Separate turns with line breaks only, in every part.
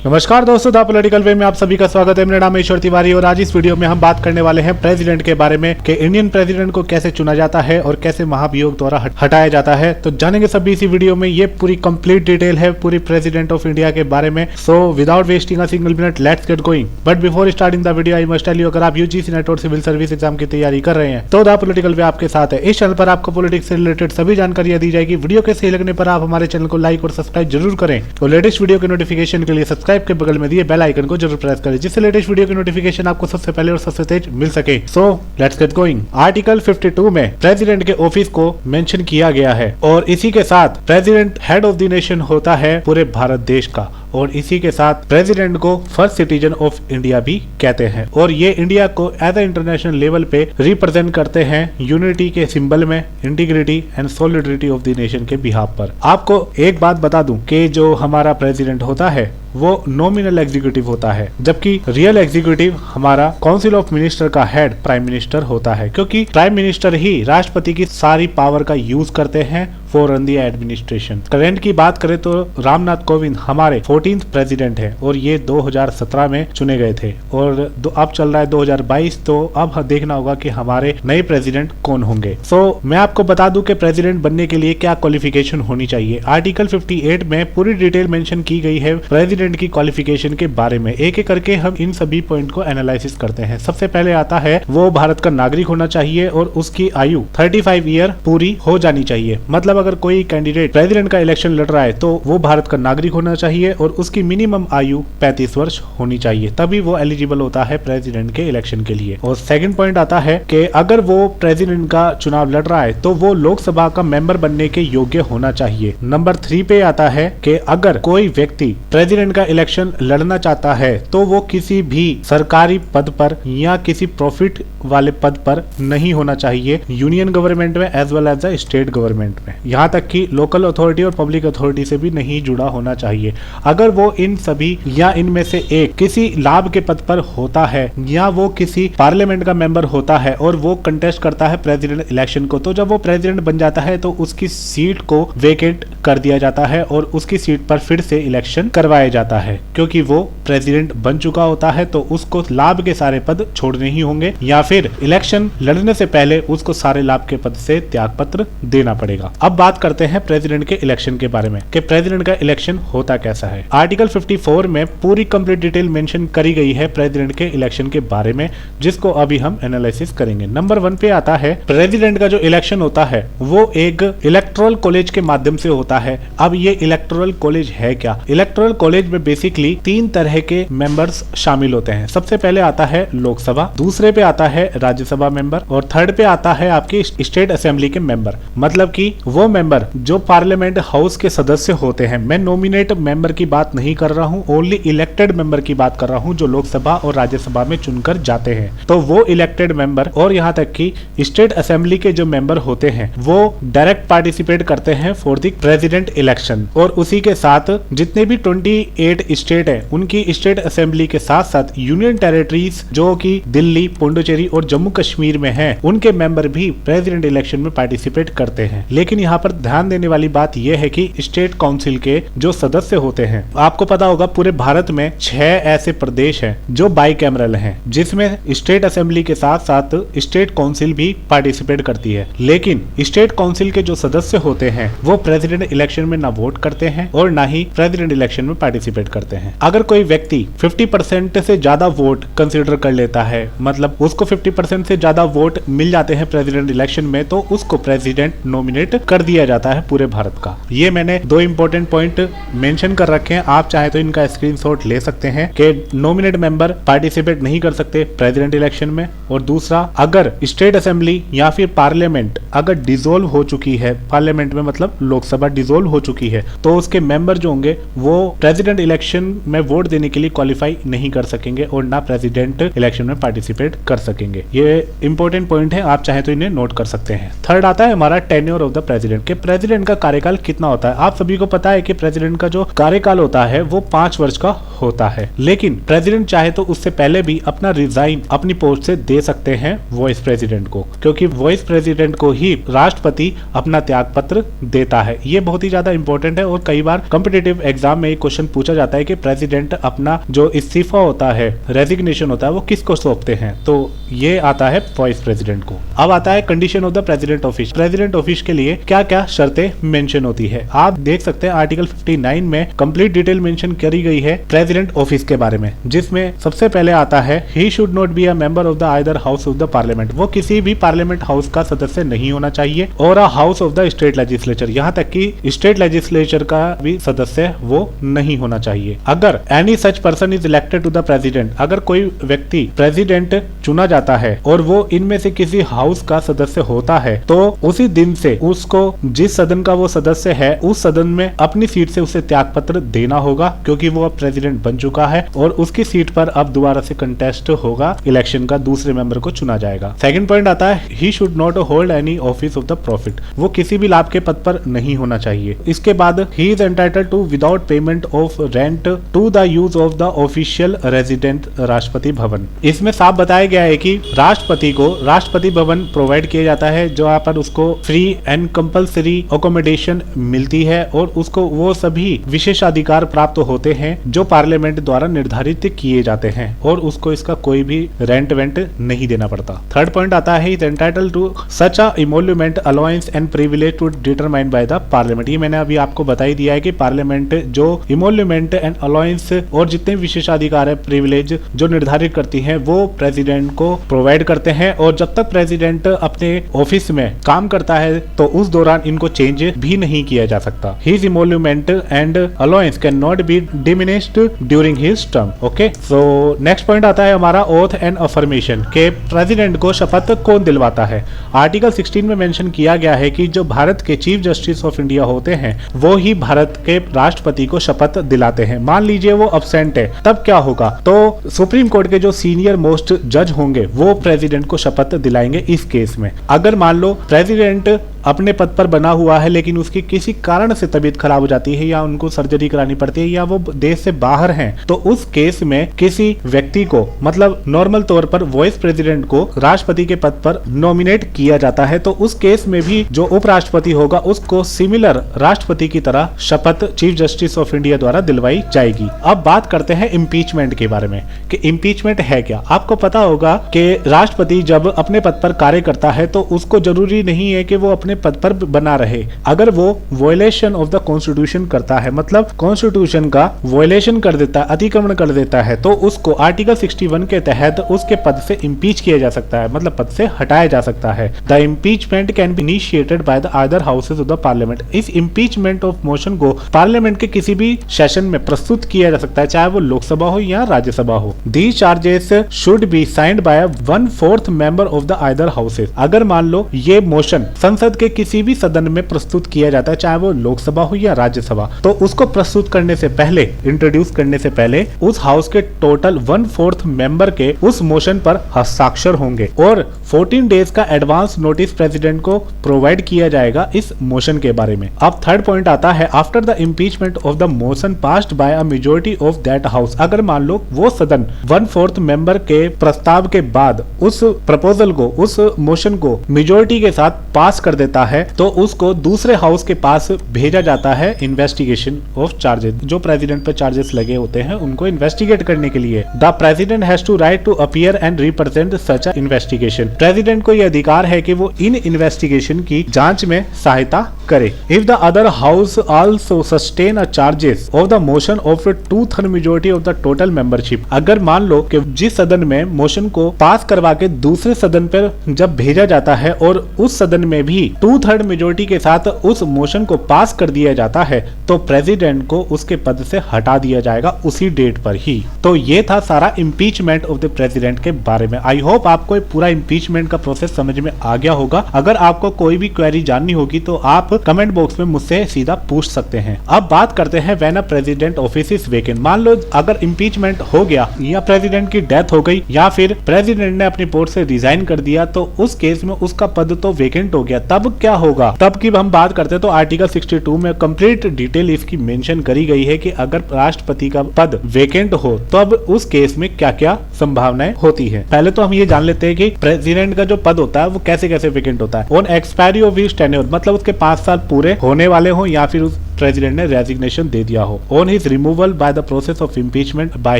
नमस्कार दोस्तों, the political वे में आप सभी का स्वागत है। मेरा नाम है ईश्वर तिवारी और आज इस वीडियो में हम बात करने वाले हैं प्रेसिडेंट के बारे में कि इंडियन प्रेसिडेंट को कैसे चुना जाता है और कैसे महाभियोग द्वारा हटाया जाता है। तो जानेंगे सभी इसी वीडियो में। ये पूरी कंप्लीट डिटेल है पूरी प्रेसिडेंट ऑफ इंडिया के बारे में। So without wasting a single minute, let's get going. But before starting the video I must tell you, अगर आप यूजीसी नेट और सिविल सर्विस एग्जाम की तैयारी कर रहे हैं तो द पॉलिटिकल वे आपके साथ है। इस चैनल पर आपको पॉलिटिक्स से रिलेटेड सभी जानकारियां दी जाएगी। वीडियो के सही लगने पर आप हमारे चैनल को लाइक और सब्सक्राइब जरूर करें और लेटेस्ट वीडियो के नोटिफिकेशन के लिए सब्सक्राइब के बगल में दिए बेल आइकन को जरूर प्रेस करें, जिससे लेटेस्ट वीडियो की नोटिफिकेशन आपको सबसे पहले और सबसे तेज मिल सके। So let's get going. Article 52 में प्रेसिडेंट के ऑफिस को मेंशन किया गया है और इसी के साथ president head of the nation होता है पूरे भारत देश का, और इसी के साथ प्रेसिडेंट को फर्स्ट सिटीजन ऑफ इंडिया भी कहते हैं। और ये इंडिया को एज ए इंटरनेशनल लेवल पे रिप्रेजेंट करते हैं यूनिटी के सिंबल में, integrity and solidarity of the nation के बिहाफ पर। आपको एक बात बता दूं कि जो हमारा प्रेसिडेंट होता है वो नॉमिनल एग्जीक्यूटिव होता है, जबकि रियल एग्जीक्यूटिव हमारा काउंसिल ऑफ मिनिस्टर का हेड प्राइम मिनिस्टर होता है, क्योंकि प्राइम मिनिस्टर ही राष्ट्रपति की सारी पावर का यूज करते हैं for run the administration. Current की बात करें तो रामनाथ कोविंद हमारे 14th प्रेसिडेंट है और ये 2017 में चुने गए थे और अब चल रहा है 2022। तो अब देखना होगा कि हमारे नए प्रेसिडेंट कौन होंगे। सो मैं आपको बता दूं कि प्रेसिडेंट बनने के लिए क्या क्वालिफिकेशन होनी चाहिए। आर्टिकल 58 में पूरी डिटेल मेंशन की गई है प्रेसिडेंट की क्वालिफिकेशन के बारे में। एक एक करके हम इन सभी पॉइंट को एनालिसिस करते हैं। सबसे पहले आता है वो भारत का नागरिक होना चाहिए और उसकी आयु 35 ईयर पूरी हो जानी चाहिए। मतलब अगर कोई कैंडिडेट प्रेसिडेंट का इलेक्शन लड़ रहा है तो वो भारत का नागरिक होना चाहिए और उसकी मिनिमम आयु 35 वर्ष होनी चाहिए, तभी वो एलिजिबल होता है प्रेसिडेंट के इलेक्शन के लिए। और सेकंड पॉइंट आता है कि अगर वो प्रेसिडेंट का चुनाव लड़ रहा है तो वो लोकसभा का मेंबर बनने के योग्य होना चाहिए। नंबर 3 पे आता है कि अगर कोई व्यक्ति प्रेसिडेंट का इलेक्शन लड़ना चाहता है तो वो किसी भी सरकारी पद पर या किसी प्रॉफिट वाले पद पर नहीं होना चाहिए, यूनियन गवर्नमेंट में as well as state government में, यहाँ तक कि लोकल अथॉरिटी और पब्लिक अथॉरिटी से भी नहीं जुड़ा होना चाहिए। अगर वो इन सभी या इनमें से एक किसी लाभ के पद पर होता है या वो किसी पार्लियामेंट का मेंबर होता है और वो कंटेस्ट करता है प्रेसिडेंट इलेक्शन को, तो जब वो प्रेसिडेंट बन जाता है तो उसकी सीट को वेकेट कर दिया जाता है और उसकी सीट पर फिर से इलेक्शन करवाया जाता है, क्योंकि वो प्रेसिडेंट बन चुका होता है। तो उसको लाभ के सारे पद छोड़ने ही होंगे या फिर इलेक्शन लड़ने से पहले उसको सारे लाभ के पद से त्याग पत्र देना पड़ेगा। अब बात करते हैं प्रेसिडेंट के इलेक्शन के बारे में कि प्रेसिडेंट का इलेक्शन होता कैसा है। आर्टिकल 54 में पूरी कंप्लीट डिटेल मेंशन करी गई है प्रेसिडेंट के इलेक्शन के बारे में, जिसको अभी हम एनालिसिस करेंगे। नंबर 1 पे आता है प्रेसिडेंट का जो इलेक्शन होता है वो एक इलेक्टोरल कॉलेज के माध्यम से होता है। अब ये इलेक्टोरल कॉलेज है क्या? इलेक्टोरल कॉलेज में बेसिकली 3 तरह के मेंबर्स शामिल होते हैं। सबसे पहले आता है लोकसभा, दूसरे पे आता है राज्यसभा मेंबर और थर्ड पे आता है आपकी स्टेट असेंबली के मेंबर। मतलब कि वो मेंबर जो पार्लियामेंट हाउस के सदस्य होते हैं। मैं नॉमिनेट मेंबर की बात नहीं कर रहा हूं, ओनली इलेक्टेड मेंबर की बात कर रहा हूं जो लोकसभा और राज्यसभा में चुनकर जाते हैं। तो वो इलेक्टेड मेंबर और यहाँ तक कि स्टेट असेंबली के जो मेंबर होते हैं वो डायरेक्ट पार्टिसिपेट करते हैं फॉर द प्रेसिडेंट इलेक्शन। और उसी के साथ जितने भी 28 स्टेट है उनकी स्टेट असेंबली के साथ साथ यूनियन टेरिटरीज जो कि दिल्ली, पुडुचेरी और जम्मू कश्मीर में हैं, उनके मेंबर भी प्रेसिडेंट इलेक्शन में पार्टिसिपेट करते हैं। लेकिन यहाँ पर ध्यान देने वाली बात यह है कि स्टेट काउंसिल के जो सदस्य होते हैं, आपको पता होगा पूरे भारत में 6 ऐसे प्रदेश हैं जो बाइकैमरल हैं, जिसमें स्टेट असेंबली के साथ साथ स्टेट काउंसिल भी पार्टिसिपेट करती है। लेकिन स्टेट काउंसिल के जो सदस्य होते हैं वो प्रेसिडेंट इलेक्शन में ना वोट करते हैं और ना ही प्रेसिडेंट इलेक्शन में पार्टिसिपेट करते हैं। अगर कोई व्यक्ति 50% से ज्यादा वोट कंसीडर कर लेता है, मतलब उसको 50% से ज्यादा वोट मिल जाते हैं प्रेसिडेंट इलेक्शन में, तो उसको प्रेसिडेंट नॉमिनेट कर दिया जाता है पूरे भारत का। ये मैंने 2 इंपॉर्टेंट पॉइंट मेंशन कर रखे हैं, आप चाहे तो इनका स्क्रीनशॉट ले सकते हैं कि नॉमिनेट मेंबर पार्टिसिपेट नहीं कर सकते प्रेसिडेंट इलेक्शन में। और दूसरा, अगर स्टेट असेंबली या फिर पार्लियामेंट अगर डिसॉल्व हो चुकी है, पार्लियामेंट में मतलब लोकसभा डिसॉल्व हो चुकी है, तो उसके मेंबर जो होंगे वो प्रेसिडेंट इलेक्शन में वोट देने के लिए क्वालिफाई नहीं कर सकेंगे और ना प्रेसिडेंट इलेक्शन में पार्टिसिपेट कर सकेंगे। ये इंपॉर्टेंट पॉइंट है, आप चाहे तो इन्हें नोट कर सकते हैं। थर्ड आता है हमारा tenure of the president president के प्रेसिडेंट का कार्यकाल कितना होता है। आप सभी को पता है कि प्रेसिडेंट का जो कार्यकाल होता है वो 5 वर्ष का होता है, लेकिन प्रेसिडेंट चाहे तो उससे पहले भी अपना रिजाइन अपनी पोस्ट से दे सकते हैं वाइस प्रेसिडेंट को, क्योंकि वाइस प्रेसिडेंट को ही राष्ट्रपति अपना त्याग पत्र देता है। ये बहुत ही ज्यादा इंपॉर्टेंट है और कई बार कॉम्पिटिटिव एग्जाम में क्वेश्चन पूछा जाता है कि प्रेसिडेंट अपना जो इस्तीफा होता है, रेजिग्नेशन होता है, वो किसको सौंपते हैं, तो ये आता है वाइस प्रेसिडेंट को। अब आता है condition of the president office. President office के लिए क्या क्या शर्तें मेंशन होती है, आप देख सकते हैं आर्टिकल 59 में कंप्लीट डिटेल मेंशन करी गई है प्रेसिडेंट ऑफिस के बारे में, जिसमें सबसे पहले आता है he should not be a member of the either house of the parliament. वो किसी भी पार्लियामेंट हाउस का सदस्य नहीं होना चाहिए, और a house of the state legislature, यहाँ तक कि स्टेट लेजिस्लेचर का भी सदस्य वो नहीं होना चाहिए। अगर any such person is elected to the president, अगर कोई व्यक्ति प्रेसिडेंट चुना जाता है और वो इनमें से किसी हाउस का सदस्य होता है, तो उसी दिन से उसको जिस सदन का वो सदस्य है उस सदन में अपनी सीट से उसे त्याग पत्र देना होगा, क्योंकि वो अब प्रेसिडेंट बन चुका है और उसकी सीट पर अब दोबारा से कंटेस्ट होगा इलेक्शन का, दूसरे मेंबर को चुना जाएगा। सेकंड पॉइंट आता है he should not hold any office of the profit, वो किसी भी लाभ के पद पर नहीं होना चाहिए। इसके बाद ही is entitled to without payment of rent to the use of the official resident Rashtrapati Bhavan. इसमें साफ बताया गया है कि राष्ट्रपति को राष्ट्रपति भवन प्रोवाइड किया जाता है, जहाँ पर उसको फ्री एंड कंपल्सरी अकोमोडेशन मिलती है और उसको वो सभी विशेषाधिकार प्राप्त होते हैं जो पार्लियामेंट द्वारा निर्धारित किए जाते हैं, और उसको इसका कोई भी रेंट वेंट नहीं देना पड़ता। थर्ड पॉइंट आता है is entitled to such a emolument allowance and privilege to determined by the parliament. ये मैंने अभी आपको बता ही दिया है कि पार्लियामेंट जो इमोल्यूमेंट एंड अलाउंस और जितने विशेषाधिकार है, प्रिविलेज जो निर्धारित करती है, वो प्रेसिडेंट को प्रोवाइड करते हैं, और जब तक प्रेसिडेंट अपने ऑफिस में काम करता है तो उस दौरान इनको चेंज भी नहीं किया जा सकता। His emolument and allowance can not be diminished during his term. Okay, so next point आता है हमारा ओथ एंड अफर्मेशन के प्रेसिडेंट को शपथ कौन दिलवाता है। आर्टिकल 16 में मेंशन किया गया है कि जो भारत के चीफ जस्टिस ऑफ इंडिया होते हैं वो ही भारत के राष्ट्रपति को शपथ दिलाते हैं। मान लीजिए वो अब्सेंट है, तब क्या होगा, तो सुप्रीम कोर्ट के जो सीनियर मोस्ट जज होंगे वो प्रेसिडेंट को शपथ दिलाएंगे इस केस में। अगर मान लो प्रेसिडेंट अपने पद पर बना हुआ है लेकिन उसकी किसी कारण से तबीयत खराब हो जाती है या उनको सर्जरी करानी पड़ती है या वो देश से बाहर हैं, तो उस केस में किसी व्यक्ति को, मतलब नॉर्मल तौर पर वाइस प्रेसिडेंट को राष्ट्रपति के पद पर नॉमिनेट किया जाता है, तो उस केस में भी जो उपराष्ट्रपति होगा उसको सिमिलर राष्ट्रपति की तरह शपथ चीफ जस्टिस ऑफ इंडिया द्वारा दिलवाई जाएगी। अब बात करते हैं इम्पीचमेंट के बारे में कि इम्पीचमेंट है क्या। आपको पता होगा कि राष्ट्रपति जब अपने पद पर कार्य करता है तो उसको जरूरी नहीं है कि वो अपने पद पर बना रहे। अगर वो वॉयलेशन ऑफ द कॉन्स्टिट्यूशन करता है, मतलब कॉन्स्टिट्यूशन का वॉयलेशन कर देता है, अतिक्रमण कर देता है, तो उसको आर्टिकल 61 के तहत उसके पद से इम्पीच किया जा सकता है, मतलब पद से हटाया जा सकता है। The impeachment can be initiated by the other houses of the parliament. इस इम्पीचमेंट ऑफ मोशन को पार्लियामेंट के किसी भी सेशन में प्रस्तुत किया जा सकता है, चाहे वो लोकसभा हो या राज्यसभा हो। These charges should be signed by 1/4 member of the other houses. अगर मान लो ये मोशन संसद के किसी भी सदन में प्रस्तुत किया जाता है, चाहे वो लोकसभा हो या राज्यसभा, तो उसको प्रस्तुत करने से पहले, इंट्रोड्यूस करने से पहले उस हाउस के टोटल 1/4 मेंबर के उस मोशन पर हस्ताक्षर होंगे और 14 डेज का एडवांस नोटिस प्रेसिडेंट को प्रोवाइड किया जाएगा इस मोशन के बारे में। अब थर्ड पॉइंट आता है after the impeachment of the motion passed by a majority of that house. अगर मान लो वो सदन 1/4 मेंबर के प्रस्ताव के बाद उस प्रपोजल को, उस मोशन को मेजॉरिटी के साथ पास कर देता है, तो उसको दूसरे हाउस के पास भेजा जाता है इन्वेस्टिगेशन ऑफ चार्जेस। जो प्रेसिडेंट पर चार्जेस लगे होते हैं उनको इन्वेस्टिगेट करने के लिए। The president has to right to appear and represent such a investigation. President को यह अधिकार है कि वो इन इन्वेस्टिगेशन की जांच में सहायता करे। If the other house also sustain a charges of the motion of 2/3 majority of the total membership. अगर मान लो कि जिस सदन में मोशन को पास करवा के दूसरे सदन पर जब भेजा जाता है और उस सदन में भी 2/3 मेजॉरिटी के साथ उस मोशन को पास कर दिया जाता है, तो प्रेसिडेंट को उसके पद से हटा दिया जाएगा उसी डेट पर ही। तो ये था सारा इम्पीचमेंट ऑफ द प्रेसिडेंट के बारे में। आई होप आपको पूरा इम्पीचमेंट का प्रोसेस समझ में आ गया होगा। अगर आपको कोई भी क्वेरी जाननी होगी तो आप कमेंट बॉक्स में मुझसे सीधा पूछ सकते हैं। अब बात करते हैं when a president office is vacant. मान लो अगर इम्पीचमेंट हो गया या प्रेसिडेंट की डेथ हो गई या फिर प्रेसिडेंट ने अपनी पोस्ट से रिजाइन कर दिया, तो उस केस में उसका पद तो वेकेंट हो गया। तब तब क्या होगा, तब की हम बात करते हैं तो आर्टिकल 62 में कंप्लीट डिटेल इसकी मेंशन करी गई है कि अगर राष्ट्रपति का पद वेकेंट हो तब उस केस में क्या क्या संभावनाएं होती है। पहले तो हम ये जान लेते हैं कि प्रेसिडेंट का जो पद होता है वो कैसे कैसे वेकेंट होता है। On expiry of his tenure, मतलब उसके 5 साल पूरे होने वाले हो या फिर उस प्रेसिडेंट ने रेजिग्नेशन दे दिया हो। On his removal by the process of impeachment by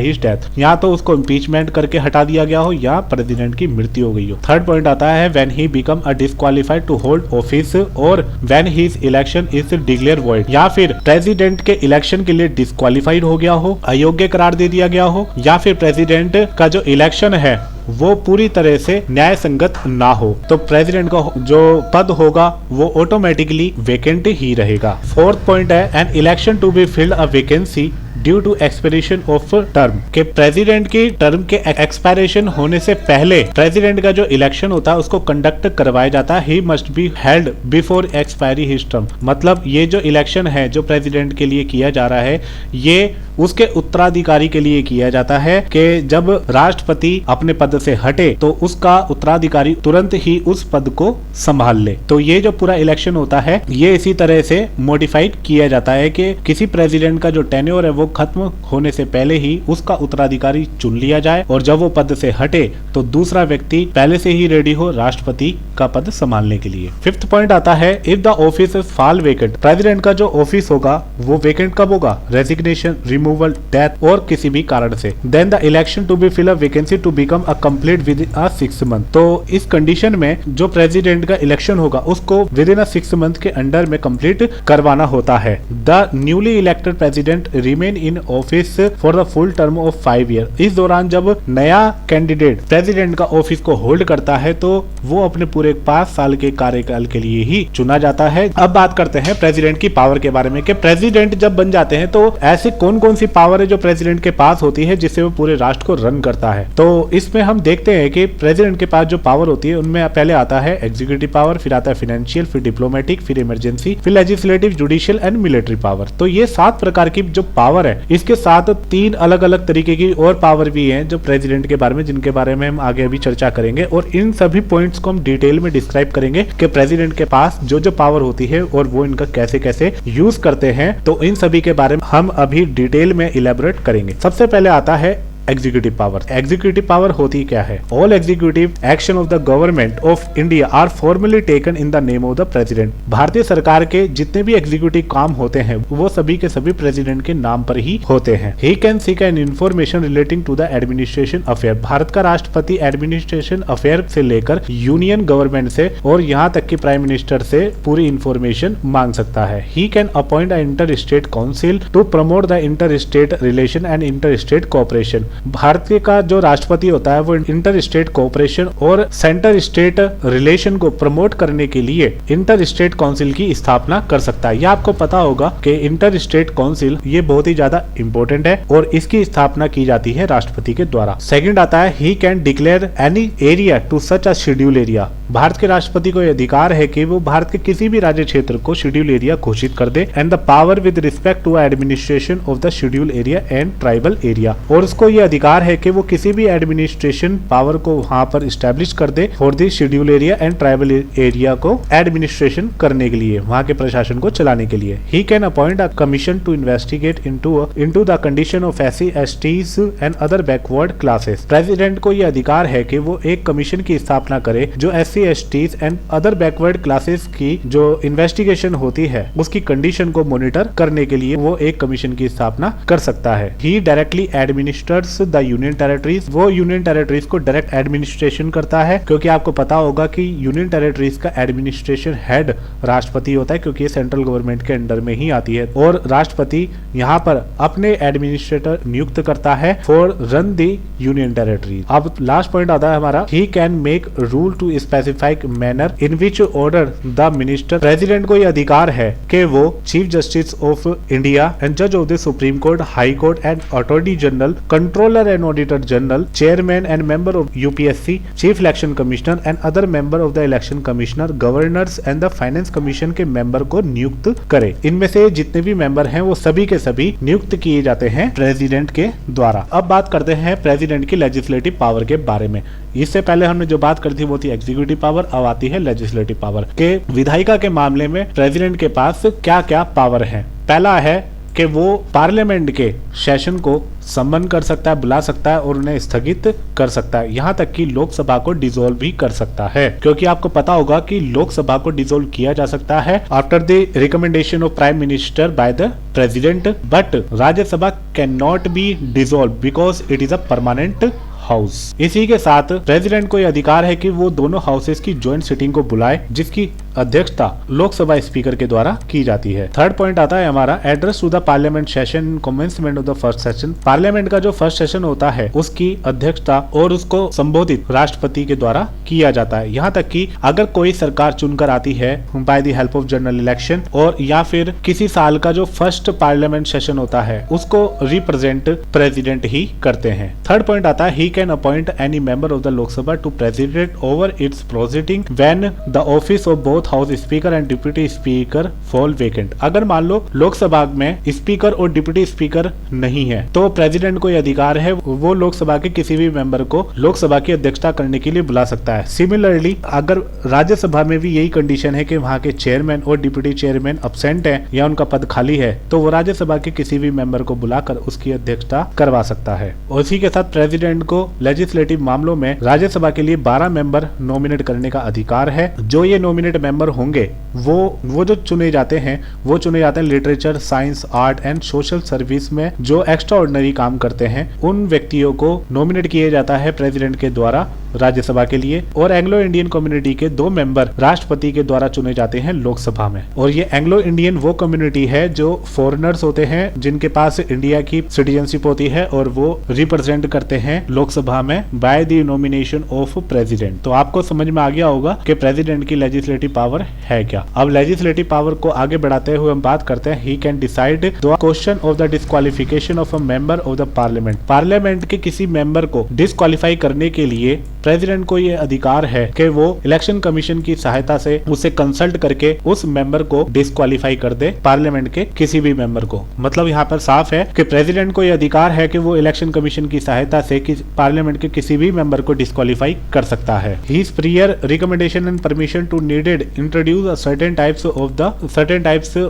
his death, या तो उसको इम्पीचमेंट करके हटा दिया गया हो या प्रेसिडेंट की मृत्यु हो गई हो। थर्ड पॉइंट आता है when he become a disqualified to hold office और when his election is declare void, या फिर प्रेसिडेंट के इलेक्शन के लिए डिस्क्वालिफाइड हो गया हो, अयोग्य करार दे दिया गया हो, या फिर प्रेसिडेंट का जो इलेक्शन है वो पूरी तरह से न्याय संगत ना हो, तो प्रेसिडेंट का जो पद होगा वो ऑटोमेटिकली वेकेंट ही रहेगा। फोर्थ पॉइंट है an election to be filled a vacancy due to expiration of term, के प्रेसिडेंट की टर्म के एक्सपायरेशन होने से पहले प्रेसिडेंट का जो इलेक्शन होता है उसको कंडक्ट करवाया जाता है। He must be held before expiry his term, मतलब ये जो इलेक्शन है जो प्रेसिडेंट के लिए किया जा रहा है ये उसके उत्तराधिकारी के लिए किया जाता है कि जब राष्ट्रपति अपने पद से हटे तो उसका उत्तराधिकारी तुरंत ही उस पद को संभाल ले। तो ये जो पूरा इलेक्शन होता है ये इसी तरह से मॉडिफाइड किया जाता है कि किसी प्रेसिडेंट का जो टेन्योर है वो खत्म होने से पहले ही उसका उत्तराधिकारी चुन लिया जाए और जब वो पद से हटे तो दूसरा व्यक्ति पहले से ही रेडी हो राष्ट्रपति का पद संभालने के लिए। फिफ्थ पॉइंट आता है if the office fall vacant, president का जो ऑफिस होगा वो वेकेंट कब होगा, रेजिग्नेशन, रिमूवल, डेथ और किसी भी कारण से। Then the election to be fill a vacancy to become a complete within 6 month, तो इस कंडीशन में जो प्रेसिडेंट का इलेक्शन होगा उसको विद इन 6 मंथ के अंडर में कंप्लीट करवाना होता है। The newly elected president remain in office for the full term of 5 year, इस दौरान जब नया कैंडिडेट प्रेसिडेंट का ऑफिस को होल्ड करता है तो वो अपने पूरे 5 साल के कार्यकाल के लिए ही चुना जाता है। अब बात करते हैं प्रेसिडेंट की पावर के बारे में कि प्रेसिडेंट जब बन जाते हैं तो ऐसे कौन कौन सी पावर है जो प्रेसिडेंट के पास होती है जिससे वो पूरे राष्ट्र को रन करता है। तो इसमें हम देखते हैं कि प्रेसिडेंट के पास जो पावर होती है उनमें पहले आता है एग्जीक्यूटिव पावर, फिर आता है फाइनेंशियल, फिर डिप्लोमेटिक, फिर इमरजेंसी, फिर legislative, judicial and military power. तो ये 7 प्रकार की जो पावर है इसके साथ 3 अलग अलग तरीके की और पावर भी हैं जो प्रेसिडेंट के बारे में, जिनके बारे में हम आगे अभी चर्चा करेंगे और इन सभी पॉइंट्स को हम डिटेल में डिस्क्राइब करेंगे कि प्रेसिडेंट के पास जो जो पावर होती है और वो इनका कैसे कैसे यूज करते हैं। तो इन सभी के बारे में हम अभी डिटेल में इलेबोरेट करेंगे। सबसे पहले आता है एग्जीक्यूटिव पावर। एग्जीक्यूटिव पावर होती क्या है, all executive action of the government of India are formally taken in the name of the president. भारतीय सरकार के जितने भी एग्जीक्यूटिव काम होते हैं वो सभी के सभी प्रेसिडेंट के नाम पर ही होते हैं। He can seek an information relating to the administration affair, Bharat का राष्ट्रपति एडमिनिस्ट्रेशन अफेयर से लेकर यूनियन गवर्नमेंट से और यहाँ तक कि प्राइम मिनिस्टर से पूरी इंफॉर्मेशन मांग सकता है। He can appoint a inter state council to promote the inter state relation and inter state cooperation. भारतीय का जो राष्ट्रपति होता है वो इंटर स्टेट कोऑपरेशन और सेंटर स्टेट रिलेशन को प्रमोट करने के लिए इंटर स्टेट काउंसिल की स्थापना कर सकता है। यह आपको पता होगा कि इंटर स्टेट काउंसिल ये बहुत ही ज्यादा इंपॉर्टेंट है और इसकी स्थापना की जाती है राष्ट्रपति के द्वारा। सेकंड आता है he can declare any area to such a schedule area. Bharat के राष्ट्रपति को यह अधिकार है कि वो भारत के किसी भी राज्य क्षेत्र को शेड्यूल एरिया घोषित कर दे and the power with respect to administration of the schedule area and tribal area, और उसको यह अधिकार है कि वो किसी भी एडमिनिस्ट्रेशन पावर को वहां पर स्टैब्लिश कर दे for the schedule area and tribal area को एडमिनिस्ट्रेशन करने के लिए, वहां के प्रशासन को चलाने के लिए। He can appoint a commission to investigate into the condition of SC STs and other backward classes. President को यह अधिकार है कि वो एक कमीशन की स्थापना करे जो SC STs and other backward classes की जो इन्वेस्टिगेशन होती है उसकी कंडीशन को मॉनिटर करने के लिए वो एक कमीशन की स्थापना कर सकता है। ही डायरेक्टली एडमिनिस्ट्रेट्स द यूनियन टेरिटरीज, वो यूनियन टेरिटरीज को डायरेक्ट एडमिनिस्ट्रेशन करता है, क्योंकि आपको पता होगा कि यूनियन टेरिटरीज का एडमिनिस्ट्रेशन हेड राष्ट्रपति होता है क्योंकि ये सेंट्रल गवर्नमेंट के अंडर में ही आती है और राष्ट्रपति यहाँ पर अपने एडमिनिस्ट्रेटर नियुक्त करता है for run the union territories. अब लास्ट पॉइंट आता है हमारा he can make rule to specific manner in which order the minister. President को यह अधिकार है कि वो chief justice of India and जज of the supreme court, high court and attorney general, controller and auditor general, chairman and member of UPSC, chief election commissioner and other member of the election commissioner, governors and the finance commission के member को नियुक्त करे। इनमें से जितने भी member हैं वो सभी के सभी नियुक्त किए जाते हैं प्रेसिडेंट के द्वारा। अब बात करते हैं प्रेसिडेंट की लेजिस्लेटिव पावर के बारे में। इससे पहले हमने जो बात करी थी वो थी एग्जीक्यूटिव पावर, अब आती है लेजिस्लेटिव पावर के विधायिका के मामले में प्रेसिडेंट के पास क्या क्या पावर है। पहला है कि वो पार्लियामेंट के सेशन को सम्मन कर सकता है, बुला सकता है और उन्हें स्थगित कर सकता है। यहाँ तक कि लोकसभा को डिसॉल्व भी कर सकता है, क्योंकि आपको पता होगा कि लोकसभा को डिसॉल्व किया जा सकता है after the recommendation of prime minister by the president, but Rajya Sabha can not B dissolve because it is a permanent house. इसी के साथ प्रेसिडेंट को यह अधिकार है कि वो दोनों हाउसेस की ज्वाइंट सिटिंग को बुलाए, जिसकी अध्यक्षता लोकसभा स्पीकर के द्वारा की जाती है। थर्ड पॉइंट आता है हमारा address to the parliament session, commencement of the first session. Parliament का जो फर्स्ट सेशन होता है उसकी अध्यक्षता और उसको संबोधित राष्ट्रपति के द्वारा किया जाता है। यहाँ तक कि अगर कोई सरकार चुनकर आती है by the help of general election, और या फिर किसी साल का जो फर्स्ट पार्लियामेंट सेशन होता है उसको रिप्रेजेंट प्रेसिडेंट ही करते हैं। थर्ड पॉइंट आता है he can appoint any member of the Lok Sabha to president over its proceeding when the office of both house speaker and deputy speaker fall vacant. अगर मान लो लोकसभा में स्पीकर और डिप्टी स्पीकर नहीं है तो प्रेसिडेंट को यह अधिकार है वो लोकसभा के किसी भी मेंबर को लोकसभा की अध्यक्षता करने के लिए बुला सकता है। सिमिलरली अगर राज्यसभा में भी यही कंडीशन है कि वहाँ के चेयरमैन और डिप्टी चेयरमैन अब्सेंट है या उनका पद खाली है तो वो राज्यसभा के किसी भी मेंबर को बुलाकर उसकी अध्यक्षता करवा सकता है। और इसी के साथ प्रेसिडेंट को लेजिस्लेटिव मामलों में राज्यसभा के लिए 12 मेंबर नॉमिनेट करने का अधिकार है। जो ये नॉमिनेट मेंबर होंगे वो जो चुने जाते हैं literature, science, art and social service में जो एक्स्ट्रा ऑर्डिनरी काम करते हैं उन व्यक्तियों को नॉमिनेट किया जाता है प्रेसिडेंट के द्वारा राज्यसभा के लिए। और एंग्लो इंडियन कम्युनिटी के 2 मेंबर राष्ट्रपति के द्वारा चुने जाते हैं लोकसभा में। और ये एंग्लो इंडियन वो कम्युनिटी है जो फॉरेनर्स होते हैं जिनके पास इंडिया की सिटीजनशिप होती है और वो रिप्रेजेंट करते हैं लोकसभा में by the nomination of president. तो आपको समझ में आ गया होगा कि प्रेसिडेंट की लेजिस्लेटिव पावर है क्या। अब लेजिस्लेटिव पावर को आगे बढ़ाते हुए हम बात करते हैं he can decide the question of the disqualification of a member of the parliament. Parliament के किसी मेंबर को डिस्क्वालीफाई करने के लिए प्रेसिडेंट को यह अधिकार है कि वो इलेक्शन कमीशन की सहायता से उसे कंसल्ट करके उस मेंबर को डिस्क्वालीफाई कर दे पार्लियामेंट के किसी भी मेंबर को। मतलब यहाँ पर साफ है कि प्रेसिडेंट को यह अधिकार है कि वो इलेक्शन कमीशन की सहायता से पार्लियामेंट के किसी भी मेंबर को डिस्क्वालीफाई कर सकता है। His prior recommendation and permission to needed introduce a certain types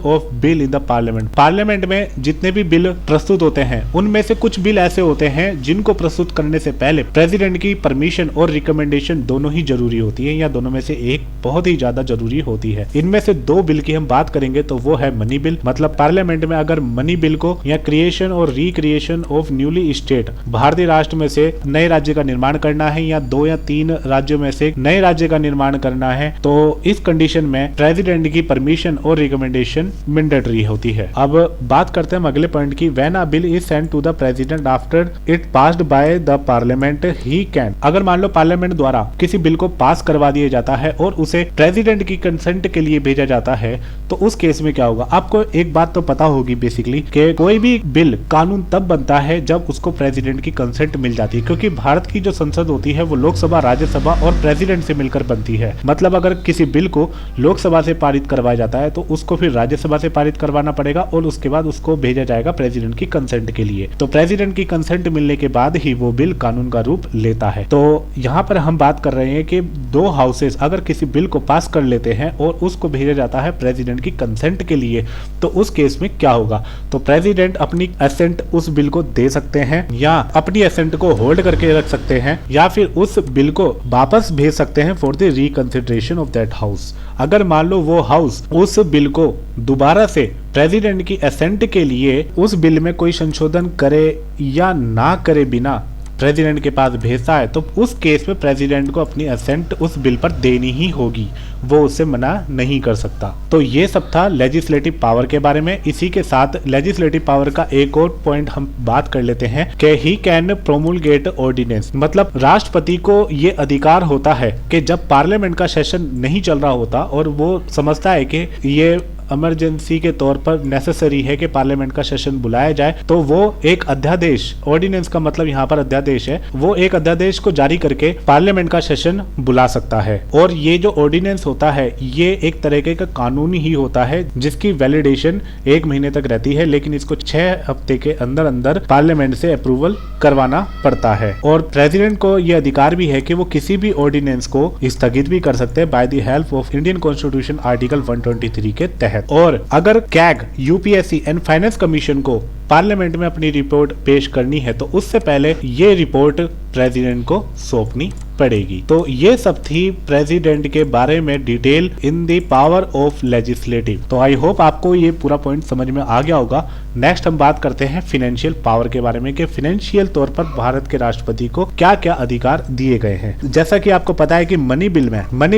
of bill in the parliament। Parliament में जितने भी बिल प्रस्तुत होते हैं उनमें से कुछ बिल ऐसे होते हैं जिनको प्रस्तुत करने से पहले प्रेसिडेंट की परमिशन और रिकमेंडेशन दोनों ही जरूरी होती है, या दोनों में से एक बहुत ही ज्यादा जरूरी होती है। इनमें से 2 बिल की हम बात करेंगे तो वो है मनी बिल। मतलब पार्लियामेंट में अगर मनी बिल को या क्रिएशन और रिक्रिएशन ऑफ न्यूली स्टेट भारतीय राष्ट्र में से नए राज्य का निर्माण करना है या 2 या 3 राज्यों में से नए राज्य का निर्माण करना है तो इस कंडीशन में प्रेसिडेंट की परमिशन और रिकमेंडेशन मैंडेटरी होती है। अब बात करते हैं अगले पॉइंट की। When a bill is sent to the president after it passed by the parliament he can. अगर मान लो पार्लियामेंट द्वारा किसी बिल को पास करवा दिया जाता है और उसे प्रेसिडेंट की कंसेंट के लिए भेजा जाता है तो उस केस में क्या होगा। आपको एक बात तो पता होगी बेसिकली कि कोई भी बिल कानून तब बनता है जब उसको प्रेसिडेंट की कंसेंट मिल जाती है, क्योंकि भारत की जो संसद होती है वो लोकसभा, राज्यसभा और प्रेसिडेंट से मिलकर बनती है। मतलब अगर किसी बिल को लोकसभा से पारित करवाया जाता है तो उसको फिर राज्यसभा से पारित करवाना पड़ेगा और उसके बाद उसको भेजा जाएगा प्रेसिडेंट की कंसेंट के लिए। तो प्रेसिडेंट की कंसेंट मिलने के बाद ही वो बिल कानून का रूप लेता है। तो यहाँ पर हम बात कर रहे हैं कि 2 हाउसेस अगर किसी बिल को पास कर लेते हैं और उसको भेजा जाता है प्रेसिडेंट की कंसेंट के लिए तो उस केस में क्या होगा। तो प्रेसिडेंट अपनी असेंट उस बिल को दे सकते हैं या अपनी असेंट को होल्ड करके रख सकते हैं या फिर उस बिल को वापस भेज सकते हैं for the reconsideration of that house. अगर मान लो वो हाउस उस बिल को दोबारा से प्रेसिडेंट की असेंट के लिए उस बिल में कोई संशोधन करे या ना करे बिना प्रेसिडेंट के पास भेजता है तो उस केस में प्रेसिडेंट को अपनी असेंट उस बिल पर देनी ही होगी, वो उससे मना नहीं कर सकता। तो ये सब था लेजिस्लेटिव पावर के बारे में। इसी के साथ लेजिस्लेटिव पावर का एक और पॉइंट हम बात कर लेते हैं कि ही कैन प्रोमुलगेट ऑर्डिनेंस। मतलब राष्ट्रपति को ये अधिकार होता है कि जब पार्लियामेंट का सेशन नहीं चल रहा होता और वो समझता है कि ये इमरजेंसी के तौर पर नेसेसरी है कि पार्लियामेंट का सेशन बुलाया जाए, तो वो एक अध्यादेश, ऑर्डिनेंस का मतलब यहाँ पर अध्यादेश है, वो एक अध्यादेश को जारी करके पार्लियामेंट का सेशन बुला सकता है। और ये जो ऑर्डिनेंस होता है ये एक तरीके का कानूनी ही होता है जिसकी वैलिडेशन 1 महीने तक रहती है, लेकिन इसको 6 हफ्ते के अंदर अंदर पार्लियामेंट से अप्रूवल करवाना पड़ता है। और प्रेसिडेंट को यह अधिकार भी है कि वो किसी भी ऑर्डिनेंस को स्थगित भी कर सकते हैं by the help of Indian constitution article 123 के तहत। और अगर CAG, UPSC and finance commission को पार्लियामेंट में अपनी रिपोर्ट पेश करनी है तो उससे पहले ये रिपोर्ट प्रेसिडेंट को सौंपनी पड़ेगी। तो ये सब थी प्रेसिडेंट के बारे में detail in the power of legislative. तो आई होप आपको ये पूरा पॉइंट समझ में आ गया होगा। नेक्स्ट हम बात करते हैं फाइनेंशियल पावर के बारे में कि फाइनेंशियल तौर पर भारत के राष्ट्रपति को क्या क्या अधिकार दिए गए हैं। जैसा कि आपको पता है कि money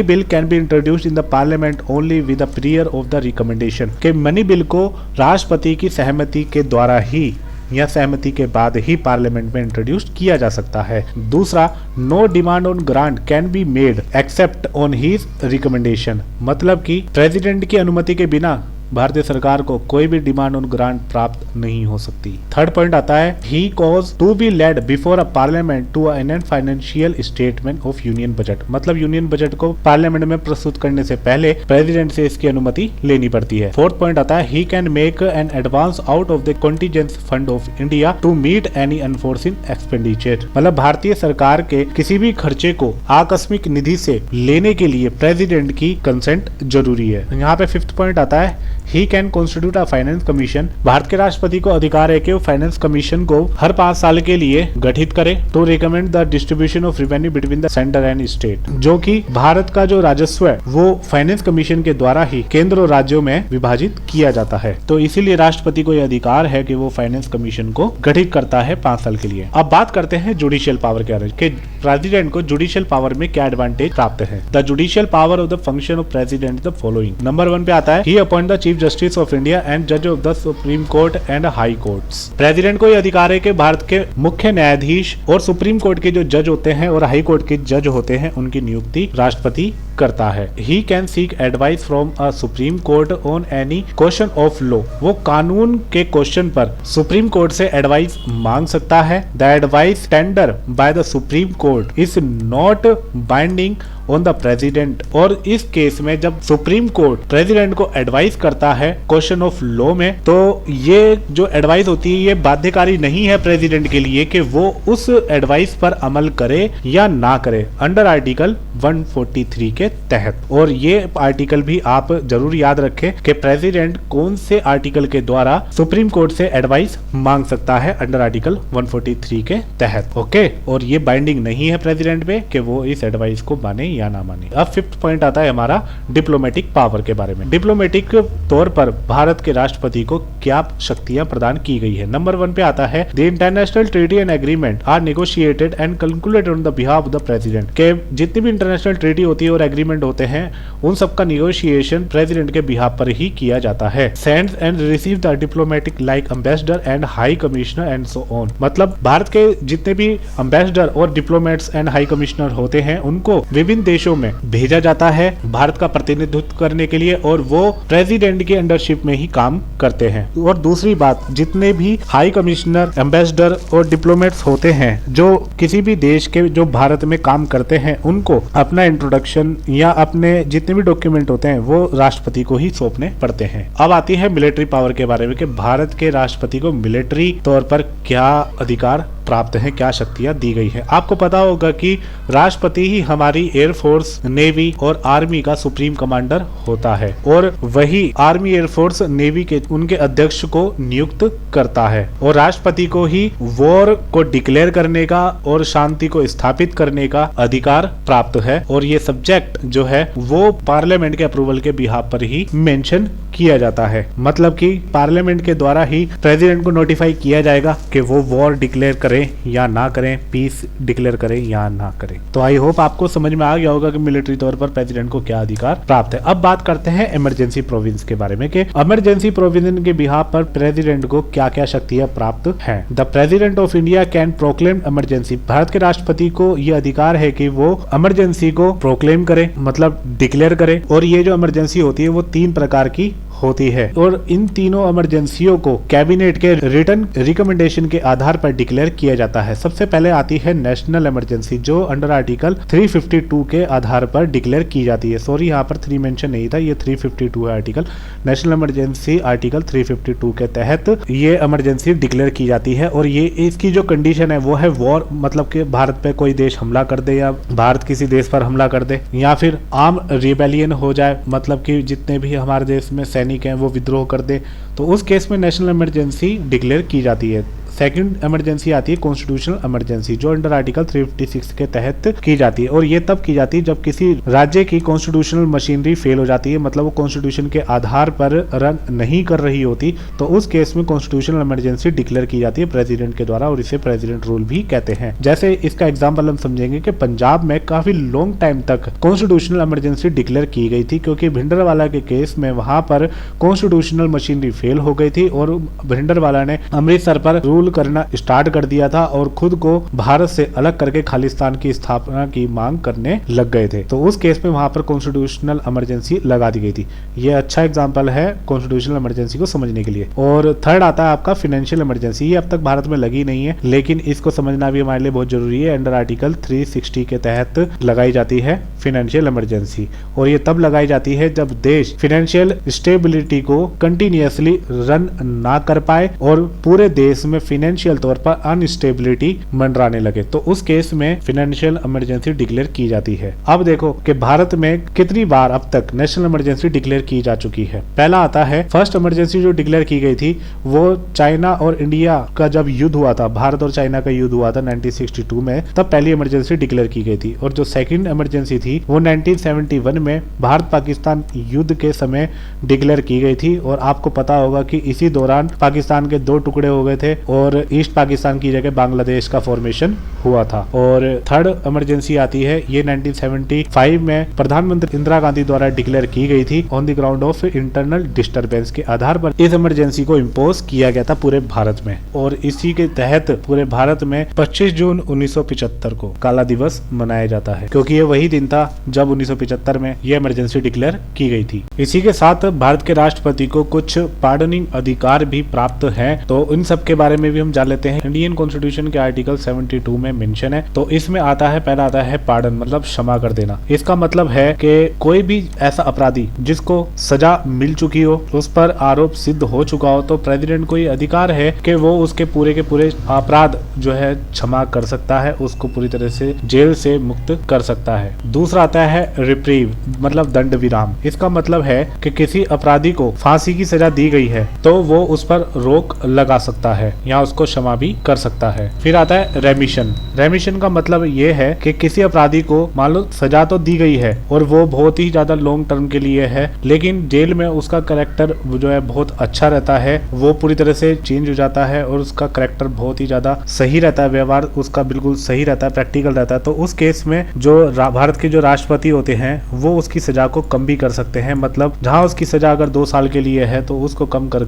bill can be introduced in the parliament only with the prior of the recommendation, कि मनी बिल को राष्ट्रपति की सहमति के द्वारा ही या सहमति के बाद ही पार्लियामेंट में इंट्रोड्यूस किया जा सकता है। दूसरा, no demand on grant can be made except on his recommendation, मतलब कि प्रेसिडेंट की अनुमति के बिना भारतीय सरकार को कोई भी डिमांड ऑन ग्रांट प्राप्त नहीं हो सकती। थर्ड पॉइंट आता है, he cause to be laid before a parliament to an financial statement of union budget, मतलब यूनियन बजट को पार्लियामेंट में प्रस्तुत करने से पहले प्रेसिडेंट से इसकी अनुमति लेनी पड़ती है। फोर्थ पॉइंट आता है, he can make an advance out of the contingency fund of India to meet any unforeseen expenditure, मतलब भारतीय सरकार के किसी भी खर्चे को आकस्मिक निधि से लेने के लिए प्रेसिडेंट की कंसेंट जरूरी है। यहाँ पे फिफ्थ पॉइंट आता है, he can constitute a finance commission, Bharat के राष्ट्रपति को अधिकार है कि वो फाइनेंस कमीशन को हर 5 साल के लिए गठित करे तो recommend the distribution of revenue between the centre and state, जो कि भारत का जो राजस्व है वो फाइनेंस कमीशन के द्वारा ही केंद्र और राज्यों में विभाजित किया जाता है। तो इसीलिए राष्ट्रपति को यह अधिकार है कि वो फाइनेंस कमीशन को गठित करता है 5 साल के लिए। अब बात करते हैं जुडिशियल पावर के बारे में कि प्रेसिडेंट को जुडिशियल पावर में क्या एडवांटेज प्राप्त है। The judicial power of the function of president the following. Number 1 पे आता है, he appoint the chief justice of India and जज of the supreme court and high courts. President को यह अधिकार है कि भारत के मुख्य न्यायाधीश और सुप्रीम कोर्ट के जो जज होते हैं और हाई कोर्ट के जज होते हैं उनकी नियुक्ति राष्ट्रपति करता है। He can seek advice from a supreme court on any question of law, वो कानून के क्वेश्चन पर सुप्रीम कोर्ट से एडवाइस मांग सकता है। The advice tender by the supreme court is not binding on the president, और इस केस में जब सुप्रीम कोर्ट प्रेसिडेंट को एडवाइस करता है क्वेश्चन ऑफ लॉ में, तो ये जो एडवाइस होती है ये बाध्यकारी नहीं है प्रेसिडेंट के लिए कि वो उस एडवाइस पर अमल करे या ना करे अंडर आर्टिकल 143 के तहत। और ये आर्टिकल भी आप जरूर याद रखें कि प्रेसिडेंट कौन से आर्टिकल के द्वारा सुप्रीम कोर्ट से एडवाइस मांग सकता है अंडर आर्टिकल 143 के तहत। ओके, और ये बाइंडिंग नहीं है प्रेसिडेंट पे कि वो इस एडवाइस को माने या ना माने। अब फिफ्थ पॉइंट आता है हमारा डिप्लोमेटिक पावर के बारे में। डिप्लोमेटिक तौर पर भारत के राष्ट्रपति को क्या शक्तियां प्रदान की गई है। नंबर 1 पे आता है, the international treaty and agreement are negotiated and calculated on the behalf of the president, के जितनी भी इंटरनेशनल ट्रीटी होती है और एग्रीमेंट होते हैं उन सबका निगोशिएशन प्रेसिडेंट के बिहाफ पर ही किया जाता है। Sends and receive the diplomatic like ambassador and high commissioner and so on, मतलब भारत के जितने भी एम्बेसडर और डिप्लोमेट्स एंड हाई कमिश्नर होते हैं उनको विभिन्न देशों में भेजा जाता है भारत का प्रतिनिधित्व करने के लिए, और वो प्रेसिडेंट की अंडरशिप में ही काम करते हैं। और दूसरी बात, जितने भी हाई कमिश्नर, एम्बेसडर और डिप्लोमेट्स होते हैं जो किसी भी देश के जो भारत में काम करते हैं उनको अपना इंट्रोडक्शन या अपने जितने भी डॉक्यूमेंट होते हैं वो राष्ट्रपति को ही सौंपने पड़ते हैं। अब आती है मिलिट्री पावर के बारे में कि भारत के राष्ट्रपति को मिलिट्री तौर पर क्या अधिकार प्राप्त है, क्या शक्तियां दी गई है। आपको पता होगा कि राष्ट्रपति ही हमारी एयरफोर्स, नेवी और आर्मी का सुप्रीम कमांडर होता है और वही आर्मी, एयरफोर्स, नेवी के उनके अध्यक्ष को नियुक्त करता है, और राष्ट्रपति को ही वॉर को डिक्लेयर करने का और शांति को स्थापित करने का अधिकार प्राप्त है। और ये सब्जेक्ट जो है वो पार्लियामेंट के अप्रूवल के बिहाफ पर ही मेंशन किया जाता है, मतलब कि पार्लियामेंट के द्वारा ही प्रेसिडेंट को नोटिफाई किया जाएगा कि वो वॉर डिक्लेयर करें या ना करें, पीस डिक्लेयर करें या ना करें। तो आई होप आपको समझ में आ गया होगा कि मिलिट्री तौर पर प्रेसिडेंट को क्या अधिकार प्राप्त है। अब बात करते हैं इमरजेंसी प्रोविजन के बारे में कि इमरजेंसी प्रोविजन के बिहाफ पर प्रेसिडेंट को क्या क्या शक्तियां प्राप्त हैं। The president of India can proclaim emergency, Bharat के राष्ट्रपति को यह अधिकार है कि वो इमरजेंसी को प्रोक्लेम करे, मतलब डिक्लेयर करे। और ये जो इमरजेंसी होती है वो 3 प्रकार की होती है और इन तीनों इमरजेंसियों को कैबिनेट के रिटन रिकमेंडेशन के आधार पर डिक्लेयर किया जाता है। सबसे पहले आती है नेशनल इमरजेंसी, जो अंडर आर्टिकल 352 के आधार पर डिक्लेयर की जाती है। सॉरी, यहाँ पर 3 मेंशन नहीं था, ये 352 है आर्टिकल। नेशनल इमरजेंसी आर्टिकल 352 के तहत ये इमरजेंसी डिक्लेयर की जाती है और ये इसकी जो कंडीशन है वो है वॉर, मतलब कि भारत पे कोई देश हमला कर दे या भारत किसी देश पर हमला कर दे या फिर आर्म रिबेलियन हो जाए, मतलब कि जितने भी हमारे देश में सैनिक हैं वो विद्रोह कर दे, तो उस केस में नेशनल इमरजेंसी डिक्लेयर की जाती है। सेकंड इमरजेंसी आती है कॉन्स्टिट्यूशनल इमरजेंसी, जो अंडर आर्टिकल 356 के तहत की जाती है और ये तब की जाती है जब किसी राज्य की कॉन्स्टिट्यूशनल मशीनरी फेल हो जाती है, मतलब वो कॉन्स्टिट्यूशन के आधार पर रन नहीं कर रही होती, तो उस केस में कॉन्स्टिट्यूशनल इमरजेंसी डिक्लेयर की जाती है प्रेसिडेंट के द्वारा और इसे प्रेसिडेंट रूल भी कहते हैं। जैसे इसका एग्जाम्पल हम समझेंगे कि पंजाब में काफी लॉन्ग टाइम तक कॉन्स्टिट्यूशनल इमरजेंसी डिक्लेयर की गई थी, क्योंकि भिंडरवाला के केस में वहां पर कॉन्स्टिट्यूशनल मशीनरी फेल हो गई थी और भिंडरवाला ने अमृतसर पर रूल करना स्टार्ट कर दिया था और खुद को भारत से अलग करके खालिस्तान की स्थापना की मांग करने लग गए थे। तो उस केस में वहां पर कॉन्स्टिट्यूशनल इमरजेंसी लगा दी गई थी। ये अच्छा एग्जांपल है कॉन्स्टिट्यूशनल इमरजेंसी को समझने के लिए। और थर्ड आता है आपका फाइनेंशियल इमरजेंसी। ये अब तक भारत में लगी नहीं है, लेकिन इसको समझना भी हमारे लिए बहुत जरूरी है। अंडर आर्टिकल 360 के तहत लगाई जाती है फाइनेंशियल इमरजेंसी और ये तब लगाई जाती है जब देश फाइनेंशियल स्टेबिलिटी को कंटिन्यूअसली रन ना कर पाए और पूरे देश में फाइनेंशियल तौर पर अनस्टेबिलिटी मंडराने लगे, तो उस केस में फाइनेंशियल इमरजेंसी डिक्लेयर की जाती है। अब देखो कि भारत में कितनी बार अब तक नेशनल इमरजेंसी डिक्लेयर की जा चुकी है। पहला आता है फर्स्ट इमरजेंसी जो डिक्लेयर की गई थी वो चाइना और इंडिया का जब युद्ध हुआ था, भारत और चाइना का युद्ध हुआ था 1962 में, तब पहली इमरजेंसी डिक्लेयर की गई थी। और जो सेकंड इमरजेंसी थी वो 1971 में भारत पाकिस्तान युद्ध के समय डिक्लेयर की गई थी और आपको पता होगा कि इसी दौरान पाकिस्तान के 2 टुकड़े हो गए थे और ईस्ट पाकिस्तान की जगह बांग्लादेश का फॉर्मेशन हुआ था। और थर्ड इमरजेंसी आती है, ये 1975 में प्रधानमंत्री इंदिरा गांधी द्वारा डिक्लेयर की गई थी on the ground of internal disturbance के आधार पर इस इमरजेंसी को इम्पोज किया गया था पूरे भारत में। और इसी के तहत पूरे भारत में 25 जून 1975 को काला दिवस मनाया जाता है, क्योंकि ये वही दिन था जब 1975 में ये इमरजेंसी डिक्लेयर की गई थी। इसी के साथ भारत के राष्ट्रपति को कुछ पार्डनिंग अधिकार भी प्राप्त है, तो इन सब के बारे में भी हम जान लेते हैं। इंडियन कॉन्स्टिट्यूशन के आर्टिकल 72 में मेंशन है, तो इसमें आता है, पहला आता है पार्डन, मतलब क्षमा कर देना। इसका मतलब है कि कोई भी ऐसा अपराधी जिसको सजा मिल चुकी हो, उस पर आरोप सिद्ध हो चुका हो, तो प्रेसिडेंट को ये अधिकार है कि वो उसके पूरे के पूरे अपराध जो है क्षमा कर सकता है, उसको पूरी तरह से जेल से मुक्त कर सकता है। दूसरा आता है रिप्रीव, मतलब दंड विराम। इसका मतलब है कि किसी अपराधी को फांसी की सजा दी गई है तो वो उस पर रोक लगा सकता है या उसको क्षमा भी कर सकता है। फिर आता है रेमिशन। रेमिशन का मतलब ये है कि किसी अपराधी को मान लो सजा तो दी गई है और वो बहुत ही ज्यादा लॉन्ग टर्म के लिए है, लेकिन जेल में उसका कैरेक्टर जो है बहुत अच्छा रहता है, वो पूरी तरह से चेंज हो जाता है और उसका कैरेक्टर बहुत ही ज्यादा सही रहता है, व्यवहार उसका बिल्कुल सही रहता है, प्रैक्टिकल रहता है। तो उस केस में जो भारत के जो राष्ट्रपति होते हैं वो उसकी सजा को कम भी कर सकते हैं, मतलब जहाँ उसकी सजा अगर 2 साल के लिए है तो उसको कम कर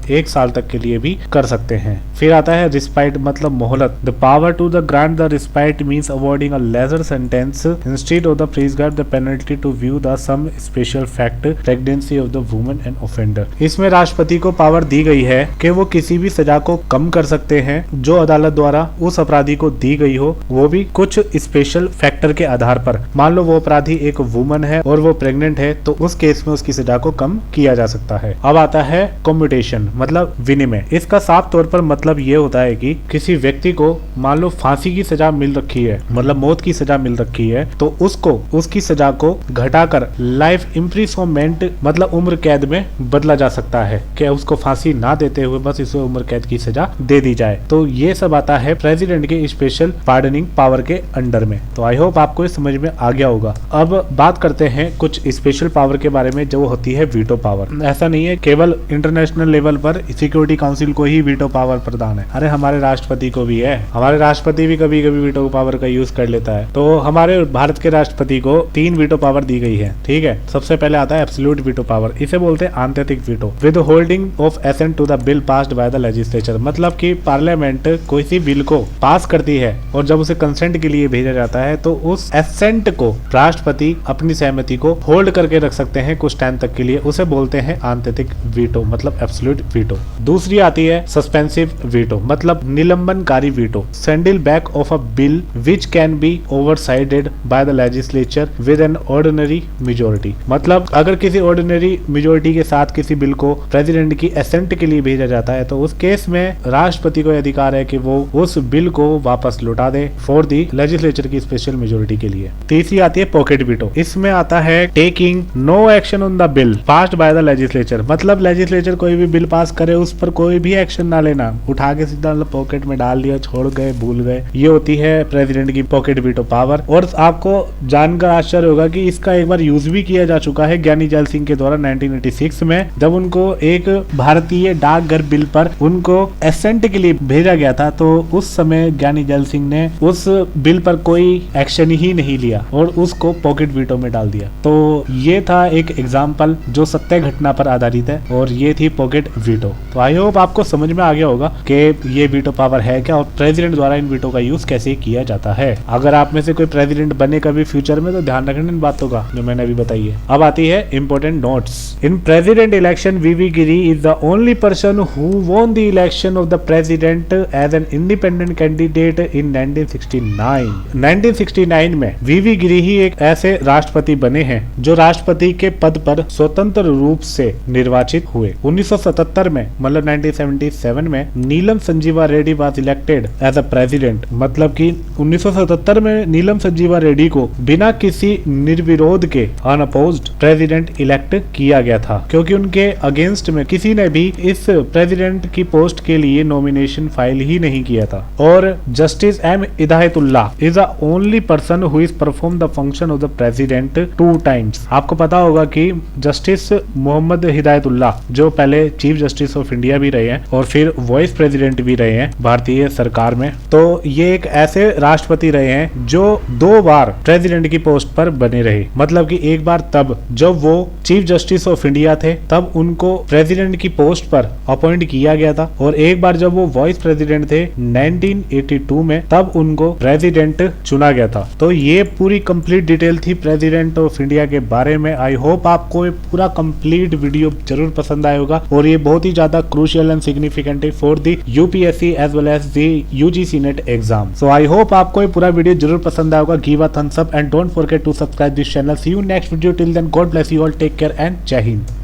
1 साल तक के लिए भी कर सकते हैं। फिर आता है रिस्पाइट, मतलब मोहलत। The power to the grant the respite means awarding a lesser sentence instead of the prescribe the penalty to view the some special fact pregnancy of the woman and offender. इसमें राष्ट्रपति को power दी गई है कि वो किसी भी सजा को कम कर सकते हैं जो अदालत द्वारा उस अपराधी को दी गई हो, वो भी कुछ स्पेशल फैक्टर के आधार पर। मान लो वो अपराधी एक वुमन है और वो प्रेग्नेंट है, तो उस केस में उसकी सजा को कम किया जा सकता है। अब आता है कम्यूटेशन, मतलब विनिमय। इसका साफ तौर पर मतलब ये होता है कि किसी व्यक्ति को मान लो फांसी की सजा मिल रखी है, मतलब मौत की सजा मिल रखी है, तो उसको उसकी सजा को घटाकर लाइफ इम्प्रिजनमेंट, मतलब उम्र कैद में बदला जा सकता है, कि उसको फांसी ना देते हुए बस इसे उम्र कैद की सजा दे दी जाए। तो ये सब आता है प्रेसिडेंट के स्पेशल पार्डनिंग पावर के अंडर में। तो आई होप आपको ये समझ में आ गया होगा। अब बात करते हैं कुछ स्पेशल पावर के बारे में, जो होती है वीटो पावर। ऐसा नहीं है केवल इंटरनेशनल लेवल पर सिक्योरिटी काउंसिल को ही वीटो पावर प्रदान है, अरे हमारे राष्ट्रपति को भी है। हमारे राष्ट्रपति राष्ट्रपति भी कभी कभी वीटो पावर का यूज कर लेता है। तो हमारे भारत के राष्ट्रपति को 3 वीटो पावर दी गई है, ठीक है। सबसे पहले आता है एब्सोल्यूट वीटो पावर, इसे बोलते हैं आंतरिक veto. Withholding of assent to the bill passed by the legislature, मतलब कि पार्लियामेंट कोई सी बिल को पास करती है और जब उसे कंसेंट के लिए भेजा जाता है तो उस एसेंट को राष्ट्रपति अपनी सहमति को होल्ड करके रख सकते हैं कुछ टाइम तक के लिए, उसे बोलते हैं आंतरिक वीटो, मतलब एब्सोल्यूट वीटो। दूसरी आती है सस्पेंसिव वीटो, मतलब निलंबनकारी veto. Sending back of a bill which can be ओवरसाइडेड by the legislature with an ordinary majority, मतलब अगर किसी ऑर्डिनरी मेजोरिटी के साथ किसी बिल को प्रेसिडेंट की एसेंट के लिए भेजा जाता है तो उस केस में राष्ट्रपति को अधिकार है कि वो उस बिल को वापस लौटा दे फॉर दी लेजिस्लेचर की स्पेशल मेजोरिटी के लिए। तीसरी आती है पॉकेट वीटो, इसमें आता है taking no action on the bill passed by the legislature, मतलब लेजिस्लेचर कोई भी बिल पास करे उस पर कोई भी एक्शन ना लेना, उठा के सीधा पॉकेट में डाल दिया, छोड़ गए, भूल गए। ये होती है प्रेसिडेंट की पॉकेट वीटो पावर। और आपको जानकर आश्चर्य होगा कि इसका एक बार यूज भी किया जा चुका है ज्ञानी जैल सिंह के द्वारा 1986 में, जब उनको एक भारतीय डाकघर बिल पर उनको एसेंट के लिए भेजा गया था तो उस समय ज्ञानी जैल सिंह ने उस बिल पर कोई एक्शन ही नहीं लिया और उसको पॉकेट वीटो में डाल दिया। तो ये था एक एग्जाम्पल जो सत्य घटना पर आधारित है और ये थी पॉकेट वीटो। तो आई होप आपको समझ में आ गया होगा कि ये वीटो पावर है क्या और प्रेसिडेंट द्वारा इन वीटो का यूज कैसे किया जाता है। अगर आप में से कोई प्रेसिडेंट बने कभी फ्यूचर में तो ध्यान रखना इन बातों का जो मैंने अभी बताई है। अब आती है important notes. In president election V V Giri is the only person who won the election of the president as an independent candidate in 1969। 1969 में वीवी गिरी ही एक ऐसे राष्ट्रपति बने हैं जो राष्ट्रपति के पद पर स्वतंत्र रूप से निर्वाचित हुए। 1977 में मतलब 1977 में Neelam Sanjiva Reddy was elected as a president, मतलब कि 1977 में नीलम संजीवा रेड्डी को बिना किसी निर्विरोध के अनअपोज्ड प्रेसिडेंट इलेक्ट किया गया था, क्योंकि उनके अगेंस्ट में किसी ने भी इस प्रेसिडेंट की पोस्ट के लिए नॉमिनेशन फाइल ही नहीं किया था। और justice M Hidayatullah is the only person who is perform the function of the president 2 times. आपको पता होगा कि जस्टिस मोहम्मद हिदायतुल्लाह जो पहले चीफ जस्टिस ऑफ इंडिया भी रहे हैं और फिर वाइस प्रेसिडेंट भी रहे हैं भारतीय सरकार में, तो ये एक ऐसे राष्ट्रपति रहे हैं जो 2 बार प्रेसिडेंट की पोस्ट पर बने रहे। मतलब कि एक बार तब जब वो चीफ जस्टिस ऑफ इंडिया थे तब उनको प्रेसिडेंट की पोस्ट पर अपॉइंट किया गया था, और एक बार जब वो वाइस प्रेसिडेंट थे 1982 में तब उनको प्रेसिडेंट चुना गया था। तो ये पूरी कंप्लीट डिटेल थी प्रेसिडेंट ऑफ इंडिया के बारे में। आई होप आपको ये पूरा कंप्लीट वीडियो जरूर पसंद आया होगा और ये बहुत ही ज्यादा क्रूशियल एंड सिग्निफिकेंट है for the UPSC as well as the UGC NET exam. So I hope आपको ये पूरा वीडियो जरूर पसंद आया होगा। Give a thumbs up and don't forget to subscribe this channel. See you next video, till then God bless you all, take care and Jai Hind.